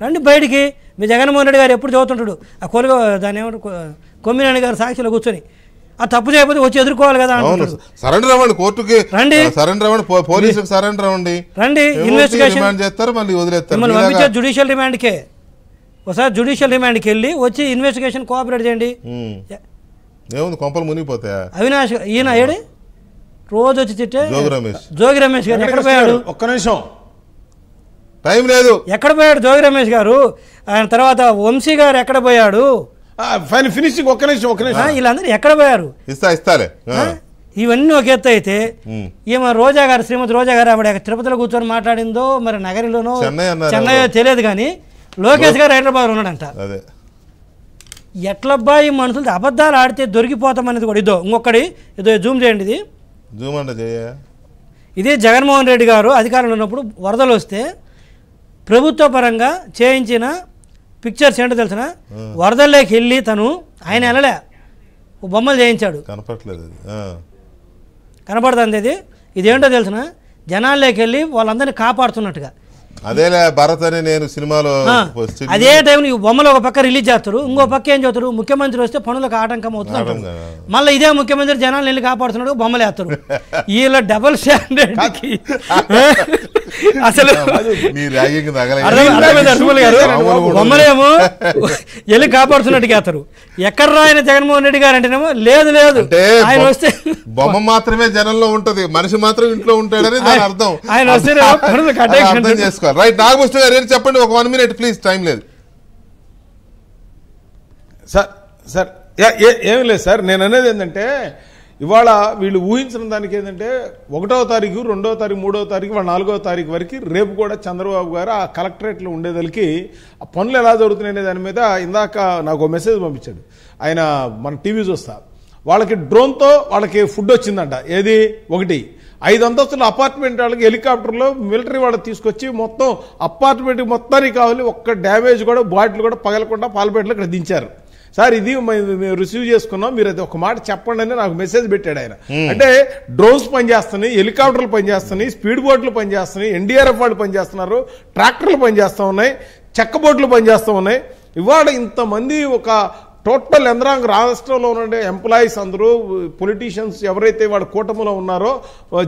రండి బయటికి. మీ జగన్మోహన్ రెడ్డి గారు ఎప్పుడు చదువుతుంటాడు ఆ కొలుగు దాన్ని ఏమంటారు కొమ్మినేని గారు సాక్షిలో కూర్చొని ఆ తప్పు చేయకపోతే వచ్చి ఎదుర్కోవాలి కదా అంటున్నాడు. సరెండర్ అవ్వండి కోర్టుకి, రండి సరెండర్ అవ్వండి, పోలీసులకు సరెండర్ అవ్వండి, రండి ఇన్వెస్టిగేషన్ చేస్తారు, మళ్ళీ వదిలేస్తారు. మిమ్మల్ని పంపించే జ్యుడిషియల్ రిమాండ్కే. ఒకసారి జ్యుడిషియల్ రిమాండ్కి వెళ్ళి వచ్చి ఇన్వెస్టిగేషన్ కోఆపరేట్ చేయండి. ఏముంది కొంపలు మునిగిపోతాయా? అవినాష్ ఈయన ఏడి రోజు వచ్చి తిట్టే జోగి రమేష్ గారు ఎక్కడ పోయాడు? ఒక్క నిమిషం టైం లేదు. ఎక్కడ పోయాడు జోగి రమేష్ గారు? ఆయన తర్వాత వంశీ గారు ఎక్కడ పోయాడు? ఫినిషింగ్ ఒక్క నిమిషం వీళ్ళందరూ ఎక్కడ పోయారు? ఇస్తాలే. ఇవన్నీ ఒక ఎత్తు అయితే ఈమె రోజా గారు, శ్రీమతి రోజా గారు ఆవిడ తిరుపతిలో కూర్చొని మాట్లాడిందో మరి నగరిలోనో చెన్నై తెలియదు, కానీ లోకేష్ గారు హైదరాబాద్ ఉన్నాడంట. ఎట్లబ్బా ఈ మనుషులతో అబద్ధాలు ఆడితే దొరికిపోతామనేది కూడా. ఇదో జూమ్ చేయండి. ఇది జూమ్ అంటే ఇది జగన్మోహన్ రెడ్డి గారు అధికారంలో ఉన్నప్పుడు వరదలు వస్తే ప్రభుత్వ పరంగా చేయించిన పిక్చర్స్ ఏంటో తెలిసిన, వరదల్లోకి వెళ్ళి ఆయన వెళ్ళలే, బొమ్మలు చేయించాడు. కనపడుతుంది ఇది. ఇదేంటో తెలిసిన, జనాల్లోకి వెళ్ళి వాళ్ళందరినీ కాపాడుతున్నట్టుగా. అదేలే భరత్ అని నేను సినిమాలో అదే టైంలో ఈ బొమ్మలు ఒక పక్క రిలీజ్ చేస్తారు, ఇంకో పక్క ఏం చేస్తారు, ముఖ్యమంత్రి వస్తే పనులకు ఆటంకం అవుతుంది. మళ్ళీ ఇదే ముఖ్యమంత్రి జనాలు వెళ్ళి కాపాడుతున్నాడు, బొమ్మలు వేస్తారు. వీళ్ళ డబుల్ స్టాండర్డ్ అసలు బొమ్మలేమో వెళ్ళి కాపాడుతున్నట్టు వేస్తారు. ఎక్కడ రాయన జగన్మోహన్ రెడ్డి గారు అంటేనేమో లేదు ఆయన వస్తే బొమ్మ మాత్రమే జనంలో ఉంటది, మనిషి మాత్రం ఇంట్లో ఉంటాడని దాని అర్థం. ఆయన వస్తే అర్థం చేసుకోవాలి. రైట్, నాగభూషణ్ గారు చెప్పండి, ఒక 1 minute ప్లీజ్, టైం లేదు. సార్ ఏం లేదు సార్, నేను అనేది ఏంటంటే ఇవాళ వీళ్ళు ఊహించిన దానికి ఏంటంటే 1వ తారీఖు 2వ తారీఖు 3వ తారీఖు 4వ తారీఖు వరకు రేపు కూడా చంద్రబాబు గారు ఆ కలెక్టరేట్లో ఉండేదానికి ఆ పనులు ఎలా జరుగుతున్నాయనే దాని మీద ఇందాక నాకు మెసేజ్ పంపించాడు ఆయన, మన టీవీ చూస్తా. వాళ్ళకి డ్రోన్తో వాళ్ళకి ఫుడ్ వచ్చిందంట. ఏది 5 అంతస్తుల అపార్ట్మెంట్ వాళ్ళకి హెలికాప్టర్లో మిలిటరీ వాళ్ళు తీసుకొచ్చి మొత్తం అపార్ట్మెంట్ మొత్తానికి కావాలి, ఒక్క డ్యామేజ్ కూడా బాటిల్ కూడా పగలకుండా పాలపేటలో ఇక్కడ దించారు. సార్ ఇది మేము రిసీవ్ చేసుకున్నాం, మీరు అది ఒక మాట చెప్పండి అని నాకు మెసేజ్ పెట్టాడు ఆయన. అంటే డ్రోన్స్ పనిచేస్తున్నాయి, హెలికాప్టర్లు పనిచేస్తున్నాయి, స్పీడ్ బోట్లు పనిచేస్తున్నాయి, ఎన్డీఆర్ఎఫ్ వాళ్ళు పనిచేస్తున్నారు, ట్రాక్టర్లు పనిచేస్తూ ఉన్నాయి, చెక్క బోట్లు పనిచేస్తూ ఉన్నాయి. ఇవాళ ఇంతమంది ఒక టోటల్ యంత్రాంగ రాష్ట్రంలో ఉన్న ఎంప్లాయీస్ అందరూ పొలిటీషియన్స్ ఎవరైతే వాళ్ళ కూటమిలో ఉన్నారో